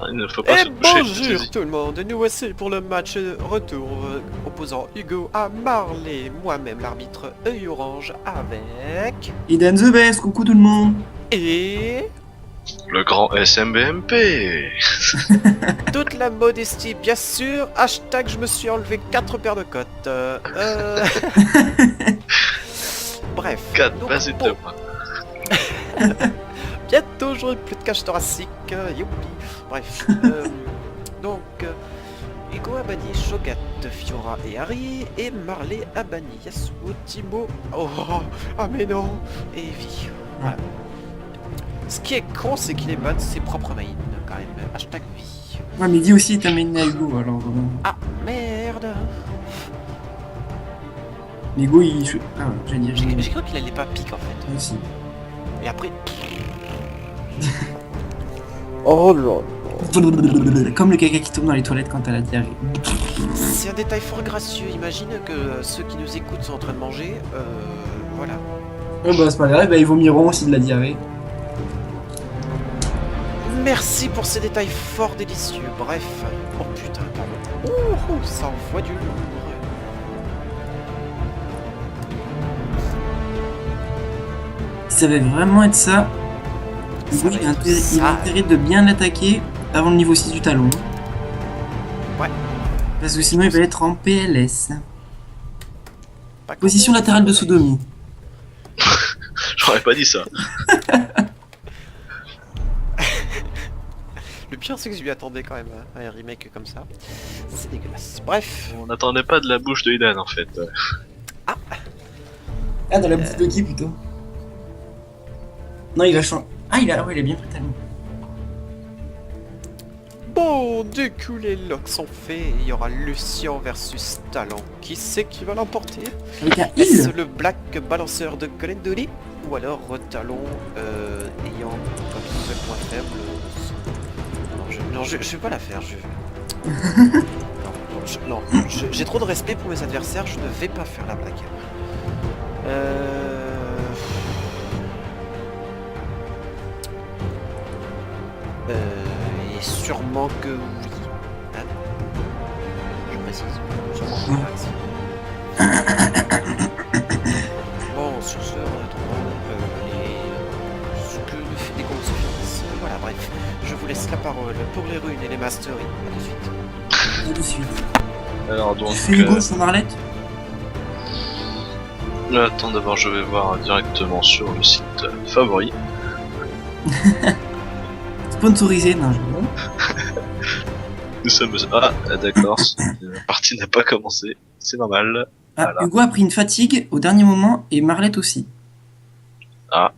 Il ne faut pas Et se toucher. bonjour tout le monde, nous voici pour le match retour opposant Hugo à Marley, moi-même l'arbitre œil orange avec... Eden the best, coucou tout le monde. Et... Le grand SMBMP. toute la modestie bien sûr, hashtag je me suis enlevé 4 paires de côtes. Bref. 4, donc, vas-y bon, Thomas. bientôt j'aurai plus de cage thoracique, youpi. Bref, donc... Hugo a banni Shogat, Fiora et Harry, et Marley a banni Yasuo, Timo, ah mais non, et Evie. Voilà. Ce qui est con, c'est qu'il est ban ses propres mains, quand même. Hashtag vie. Ouais, mais dis aussi t'as main à Hugo alors. Ah, merde. Mais Hugo il. Ah, j'allais dire. J'ai cru qu'il allait pas pique en fait. Moi aussi. Et après... oh là. Comme le caca qui tombe dans les toilettes quand t'as la diarrhée. C'est un détail fort gracieux. Imagine que ceux qui nous écoutent sont en train de manger. Voilà. Oh bah c'est pas grave, bah, ils vomiront aussi de la diarrhée. Merci pour ces détails fort délicieux. Bref. Oh putain, pardon. Oh, ça envoie du lourd. Ça va vraiment être ça. Ça Hugo, va il a être intérêt de bien l'attaquer avant le niveau 6 du talon. Ouais. Parce que sinon il va être en PLS. Pas Position con. latérale de sodomie. J'aurais pas dit ça. Le pire, c'est que je lui attendais quand même à un remake comme ça. C'est dégueulasse. Bref. On n'attendait pas de la bouche de Eden en fait. Ah, dans la bouche de qui plutôt? Non, il va changer. Ah, il a bien pris le talon. Bon, du coup, les locks sont faits. Il y aura Lucien versus Talon. Qui c'est qui va l'emporter? Avec un Est-ce heal. le Black balanceur de Colendoli? Ou alors Talon ayant comme seul point faible... Non, je vais pas la faire, j'ai trop de respect pour mes adversaires, je ne vais pas faire la blague. Et sûrement que oui. Hein, je précise. Sûrement que oui. Bon, sur ce, en attendant, ce que le fait des comptes se finissent. Voilà, bref. Je vous laisse la parole pour les runes et les masteries. A de suite. Tout de suite. Alors donc... Tu fais Hugo sur Marlette? attends d'abord je vais voir directement sur le site favori. Sponsorisé, non, Nous sommes... Ah d'accord, la partie n'a pas commencé. C'est normal. Ah, Voilà. Hugo a pris une fatigue au dernier moment et Marlette aussi. Ah.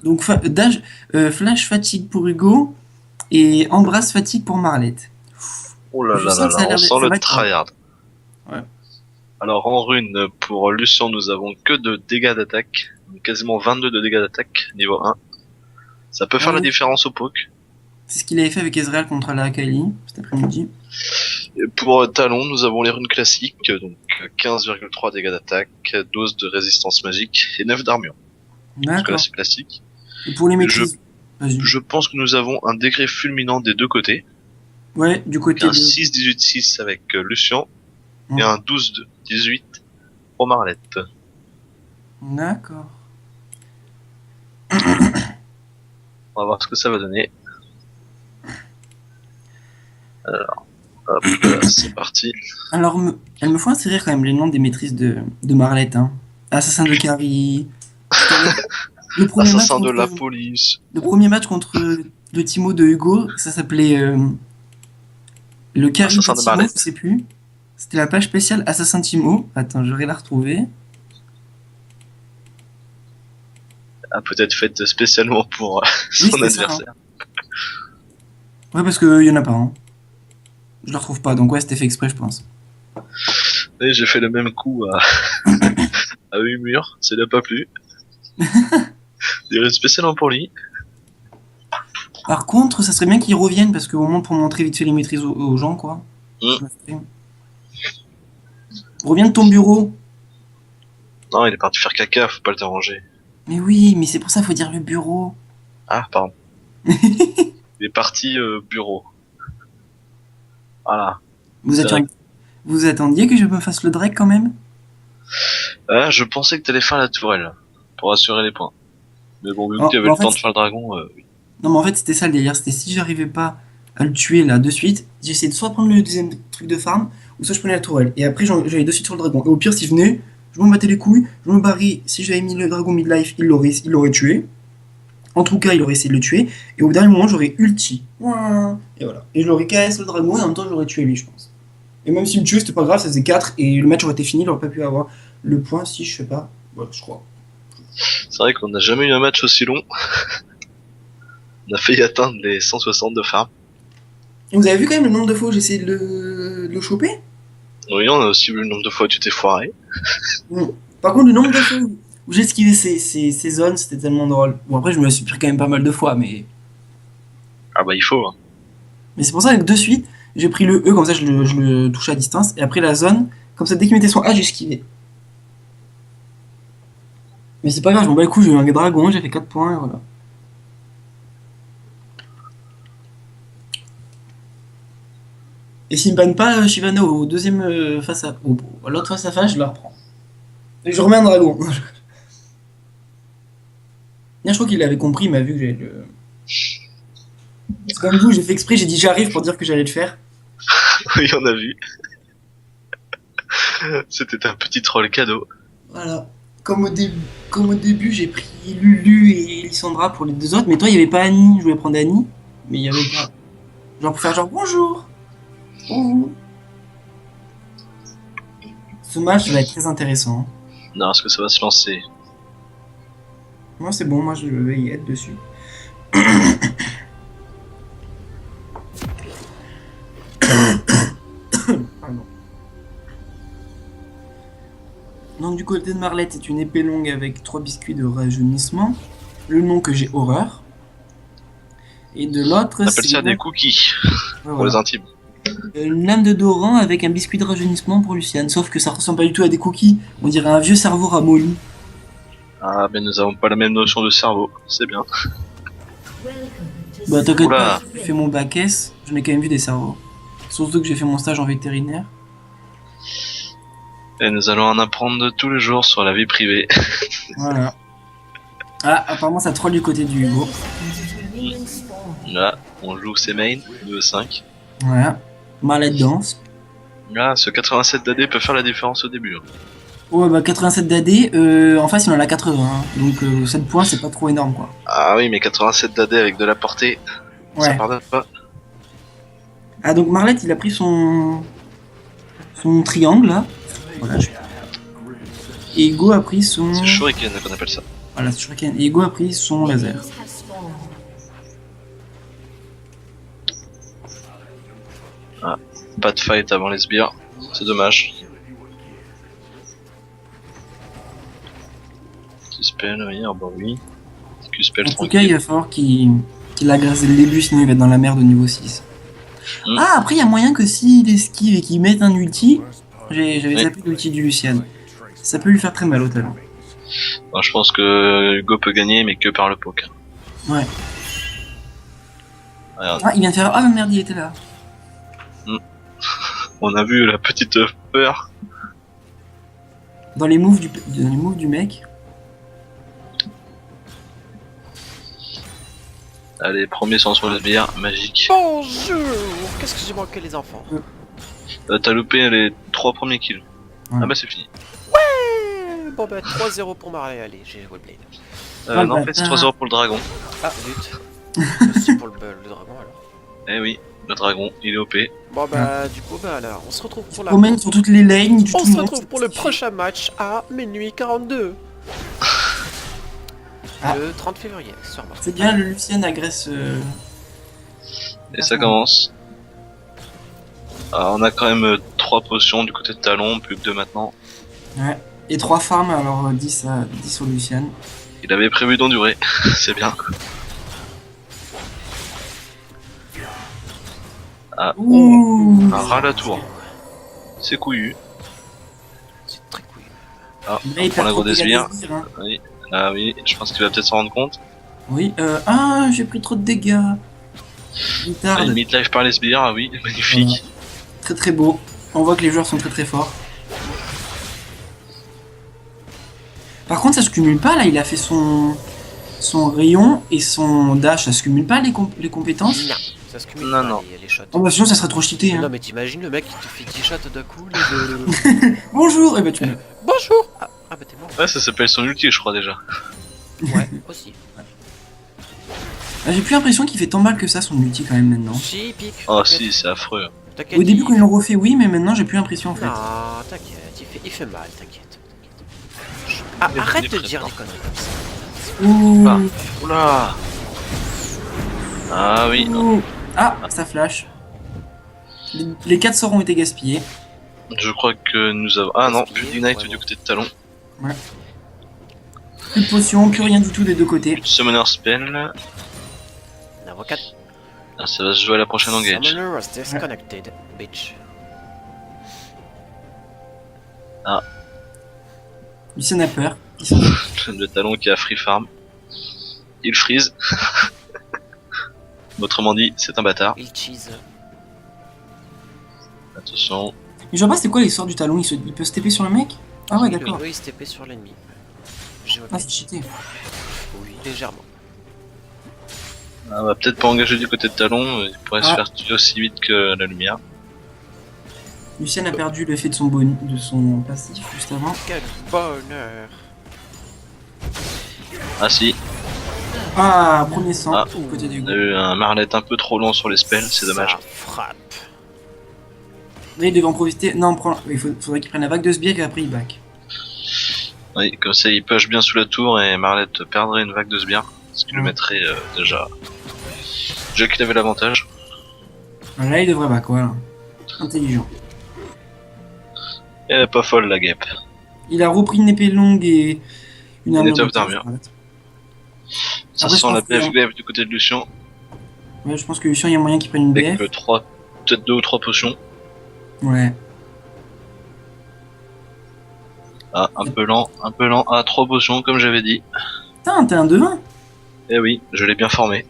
Donc flash fatigue pour Hugo et embrasse fatigue pour Marlette. Oh là Je là sens là que ça a là, l'air on d'être- sent ça le va être- tryhard. Ouais. Alors en rune, pour Lucian, nous avons que de dégâts d'attaque. Quasiment 22 de dégâts d'attaque, niveau 1. Ça peut faire la Ouais. différence au poke. C'est ce qu'il avait fait avec Ezreal contre la Kali cet après-midi. Et pour Talon, nous avons les runes classiques, donc 15,3 dégâts d'attaque, 12 de résistance magique et 9 d'armure. Parce que là D'accord. c'est classique. Et pour les maîtrises, vas-y. Je pense que nous avons un degré fulminant des deux côtés. Ouais, du côté Un de... 6-18-6 avec Lucian Mm. et un 12-18 pour Marlette. D'accord. On va voir ce que ça va donner. Alors, hop, c'est parti. Alors, elles me font assez rire quand même les noms des maîtrises de Marlette. Hein. Assassin de Carrie. Le premier, match Assassin de contre, la police. le premier match contre le Timo de Hugo, ça s'appelait le Carrie de Assassin de Timo, Marlette. je sais plus. C'était la page spéciale Assassin Timo. Attends, je vais la retrouver. Ah, peut-être faite spécialement pour son c'était ça, adversaire. Ouais, parce qu'il y en a pas. Hein. Je la retrouve pas, donc ouais, c'était fait exprès, je pense. Et j'ai fait le même coup à, à Humur, ça l'a pas plu. Des runes spécialement pour lui. Par contre, ça serait bien qu'ils reviennent, parce qu'au moins pour montrer vite fait les maîtrises aux gens, quoi. Mm. Reviens de ton bureau. Non, il est parti faire caca, faut pas le déranger. Mais oui, mais c'est pour ça qu'il faut dire le bureau. Ah, pardon. Il est parti bureau. Voilà. Vous, C'est attendiez... vous attendiez que je me fasse le Drake quand même? Ah, je pensais que t'allais faire la tourelle, pour assurer les points. Mais bon, vu que Non, tu avais mais en le temps fait, de faire le dragon, oui. non, mais en fait, c'était ça le délire. C'était si j'arrivais pas à le tuer là de suite, j'essayais de soit prendre le deuxième truc de farm, ou soit je prenais la tourelle. Et après, j'allais de suite sur le dragon. Et au pire, si je venais, je m'en battais les couilles, je me barrais. Si j'avais mis le dragon midlife, il l'aurait tué. En tout cas, il aurait essayé de le tuer. Et au dernier moment, j'aurais ulti. Ouin. Et voilà. Et je l'aurais KS le dragon, et en même temps, j'aurais tué lui, je pense. Et même s'il me tuait, c'était pas grave, ça faisait 4, et le match aurait été fini, il aurait pas pu avoir le point si je fais pas. Voilà, je crois. C'est vrai qu'on n'a jamais eu un match aussi long. On a failli atteindre les 160 de farm. Vous avez vu quand même le nombre de fois où j'ai essayé de le choper? Oui, on a aussi vu le nombre de fois où tu t'es foiré. Par contre, le nombre de fois où j'ai esquivé ces zones, c'était tellement drôle. Bon, après, je me suis pris quand même pas mal de fois, Ah bah il faut, hein. mais c'est pour ça que de suite, j'ai pris le E, comme ça je le touchais à distance, et après la zone, comme ça, dès qu'il mettait son A, j'ai esquivé. Mais c'est pas grave, je m'en bats les couilles, j'ai eu un dragon, j'ai fait 4 points, et voilà. Et s'il me banne pas Shyvana au deuxième à l'autre face à face, je la reprends. Et je remets un dragon. Bien, je crois qu'il avait compris, il m'a vu que j'allais le. C'est comme vous, j'ai fait exprès, j'ai dit j'arrive pour dire que j'allais le faire. Oui, on a vu. C'était un petit troll cadeau. Voilà. Comme au début, j'ai pris Lulu et Lissandra pour les deux autres, mais toi, il n'y avait pas Annie, je voulais prendre Annie, mais il n'y avait pas. Genre pour faire genre bonjour. Bonjour. Ce match va être très intéressant. Non, est-ce que ça va se lancer? Moi, c'est bon, moi, je vais y être dessus. Pardon. Donc, du côté de Marlette, c'est une épée longue avec 3 biscuits de rajeunissement. Le nom que j'ai horreur. Et de l'autre, On appelle ça des cookies, pour les intimes. une lame de Doran avec un biscuit de rajeunissement pour Luciane. Sauf que ça ressemble pas du tout à des cookies. On dirait un vieux cerveau ramolli. Ah, mais nous avons pas la même notion de cerveau, c'est bien. Bah, t'inquiète Oula. pas, j'ai fait mon bac S, j'en ai quand même vu des cerveaux. Surtout que j'ai fait mon stage en vétérinaire. Et nous allons en apprendre tous les jours sur la vie privée. Voilà. Ah, apparemment ça troll du côté du Hugo. Là, on joue ses mains, 2-5. Voilà. Marlette danse. Là, ce 87 d'AD peut faire la différence au début. Ouais, bah 87 d'AD, en face il en a 80. Hein. Donc 7 points, c'est pas trop énorme quoi. Ah oui, mais 87 d'AD avec de la portée, ça Ouais. pardonne pas. Ah, donc Marlette il a pris son triangle là. Voilà. Et Hugo a pris son. C'est Shuriken qu'on appelle ça. Voilà, c'est Shuriken. Et Hugo a pris son laser. Pas de fight avant les sbires, c'est dommage. Q-spell, oui, ah bah oui. Q-spell En tout cas, il tranquille. va falloir qu'il agresse dès le début, sinon il va être dans la merde au niveau 6. Mm. Ah, après, il y a moyen que s'il esquive et qu'il mette un ulti, j'avais Oui. zappé l'ulti du Lucian. Ça peut lui faire très mal au talent. Bon, je pense que Hugo peut gagner, mais que par le poke. Ouais. Regarde. Ah, il vient de faire. Ah merde, il était là. On a vu la petite peur. Dans les moves du mec. Allez, premier sang sur les sbires, magique. Bonjour. Qu'est-ce que j'ai manqué les enfants? T'as loupé les 3 premiers kills. Ouais. Ah bah c'est fini. Bon bah 3-0 pour Marley, allez, j'ai joué le blade. Ah, non, en bah, fait c'est 3 heures pour le dragon. Ah, zut. Merci pour le dragon alors. Eh oui, le dragon, il est OP. Bon bah du coup bah là, on se retrouve pour la... Promène sur toutes les lanes. Du On tout se le monde. retrouve pour le prochain match à minuit 42. Ah. Le 30 février, sur Mars. C'est bien, le Lucian agresse. Et ça commence. Alors, on a quand même 3 potions du côté de Talon, plus que 2 maintenant. Ouais. Et 3 farms, alors 10 au Lucian. Il avait prévu d'endurer, c'est bien. Ah, Ouh. un rat à la tour. C'est couillu. C'est très cool. Ah, Là, on il prend perd la trop grosse de dégâts sbire. des sbires, hein. Oui. Ah oui, je pense qu'il va peut-être s'en rendre compte. Oui, ah, j'ai pris trop de dégâts. Ah, Guitare. une midlife par les sbires, ah oui, magnifique. Très très beau. On voit que les joueurs sont très très forts. Par contre, ça se cumule pas là. Il a fait son rayon et son dash. Ça se cumule pas les compétences. Non, ça se cumule Non, pas, non. les shots. Oh bah sinon, ça serait trop cheaté. Mais Hein. non, mais t'imagines le mec qui te fait 10 shots d'un coup. Bonjour. Et bah tu me. Bonjour. Ah bah t'es mort. Ouais, ça s'appelle son ulti, je crois déjà. Ouais, aussi. Ah, j'ai plus l'impression qu'il fait tant mal que ça son ulti quand même maintenant. Si, pique. Oh t'inquiète. si, c'est affreux. T'inquiète, Au début quand ils l'ont refait oui, mais maintenant j'ai plus l'impression en fait. Non, t'inquiète, il fait mal, t'inquiète. Ah, Il est arrête de prêt, dire non. des conneries comme ça. Ouh. Ah. Oula. Ah oui, Ouh. Ah, ça flash. Les 4 sorts ont été gaspillés. je crois que nous avons... Ah non, Gaspillé, plus d'ignite vraiment. du côté de Talon. Plus de potions, plus rien du tout des deux côtés. Summoner spell. Un avocat. Ah, ça va se jouer à la prochaine engage. Summoner was disconnected, bitch. Lucien a peur. Ils sont... Le Talon qui a free farm. Il freeze. Autrement dit, c'est un bâtard. Il cheese. Attention. Mais je vois pas c'est quoi les sorts du talon, il peut se taper sur le mec? Ah ouais d'accord. Oui, il se TP sur l'ennemi. J'ai Ah c'est cheaté. Oui, légèrement. Ah, on va peut-être pas engager du côté de Talon, il pourrait se Ah. faire tuer aussi vite que la lumière. Lucien a perdu l'effet de son passif juste avant. Quel bonheur. Ah si, Ah, premier sang, Ah. du côté du on go. a eu un Marlette un peu trop long sur les spells, c'est dommage. Ça frappe. Là il devait en profiter. Non, faudrait qu'il prenne la vague de sbires et après il back. Oui, comme ça il push bien sous la tour et Marlette perdrait une vague de sbires, ce qui lui Mm. mettrait déjà qu'il avait l'avantage. Ah, là il devrait back, voilà. Intelligent. Et elle est pas folle la guêpe. Il a repris une épée longue et une armure. étoffe de terre. d'armure. Ça Après, je sent la pense que- BF du côté de Lucien, Ouais, je pense que Lucien il y a moyen qu'il prenne une avec BF. peut-être 2 ou 3 potions. Ouais. Ah, un peu lent. Ah, 3 potions comme j'avais dit. Putain, t'es un devin. Eh oui, je l'ai bien formé.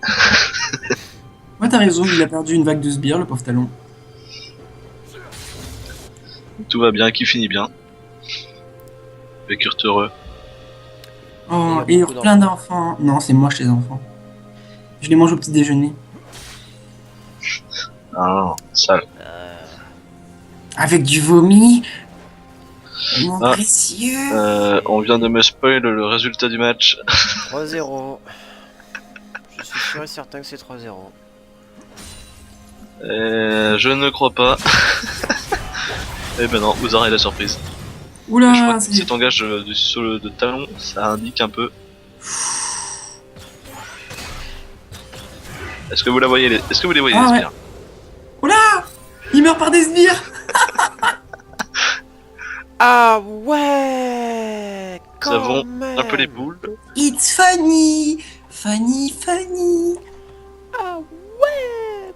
Ouais, t'as raison, il a perdu une vague de sbires, le pauvre talon. Tout va bien, qui finit bien. Avec heureux. Oh, Il y et a beaucoup plein d'enfants. Non, c'est moche les enfants. Je les mange au petit déjeuner. Ah non, sale. Avec du vomi. Mon Ah. précieux. On vient de me spoil le résultat du match. 3-0. Je suis sûr et certain que c'est 3-0. Je ne crois pas. Eh ben non, vous aurez la surprise. Je Oula, crois que c'est... cet engage de talon, ça indique un peu. Est-ce que vous la voyez Est-ce que vous les voyez Ah les ouais. sbires Oula, il meurt par des sbires. Ah ouais. Nous avons même. un peu les boules. It's funny. Funny, funny. Ah ouais.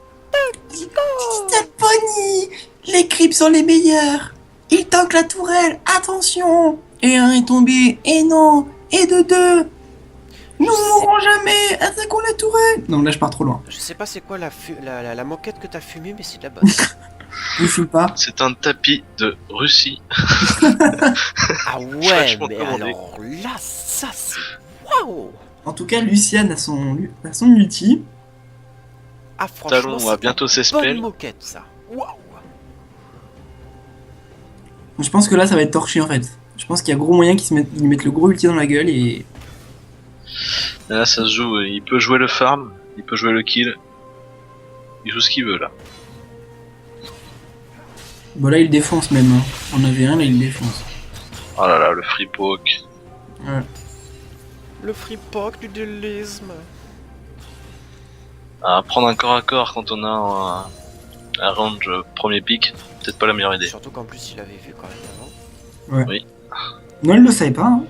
Little Pony. Les creeps sont les meilleurs. Ils tankent la tourelle. Attention. Et un est tombé. Et non. Et de deux. Nous mourrons jamais. Attaquons la tourelle. Non, là je pars trop loin. Je sais pas c'est quoi la moquette que t'as fumée, mais c'est de la bonne. Je fume pas. C'est un tapis de Russie. Ah ouais, Franchement mais commandé. alors là, ça c'est... Waouh. En tout cas, Luciane a son ulti. Ah franchement, Talon c'est a bientôt ses bonne spells. moquette ça. Waouh. Je pense que là ça va être torché en fait. Je pense qu'il y a gros moyen qu'ils lui mettent le gros ulti dans la gueule et... Là ça se joue, il peut jouer le farm, il peut jouer le kill. Il joue ce qu'il veut là. Bon là il défonce même. Hein. On avait un, là il défonce. Oh là là, le free poke. Ouais. Le free poke du dualisme. À prendre un corps à corps quand on a un range premier pick, peut-être pas la meilleure idée. Surtout qu'en plus il avait vu quand même avant. Non, il le savait pas. Hein.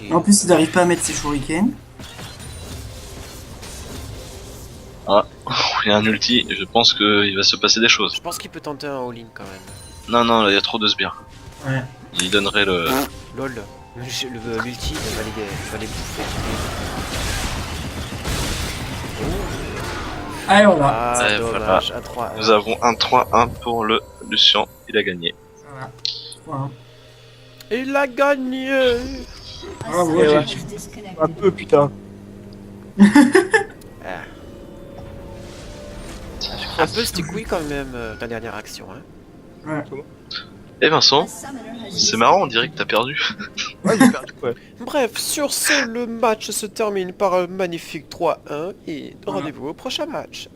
Et- En plus, il n'arrive pas à mettre ses shurikens. Il y a un ulti, et je pense qu'il va se passer des choses. Je pense qu'il peut tenter un all-in quand même. Non, non, là il y a trop de sbires. Ouais. Il donnerait le. Lol. L'ulti va les bouffer. Allez, voilà. Ah, Et dommage, un 3. Nous avons un 3-1 pour le Lucian, il a gagné. Voilà. Voilà. Il a gagné. Ah, Et ouais, ouais. Un peu, putain. Ah. Un peu stick-oui quand même, la dernière action. Hein. Ouais. Et Vincent, c'est marrant, on dirait que t'as perdu. Ouais, j'ai perdu, ouais. Bref, sur ce, le match se termine par un magnifique 3-1 et Voilà. rendez-vous au prochain match.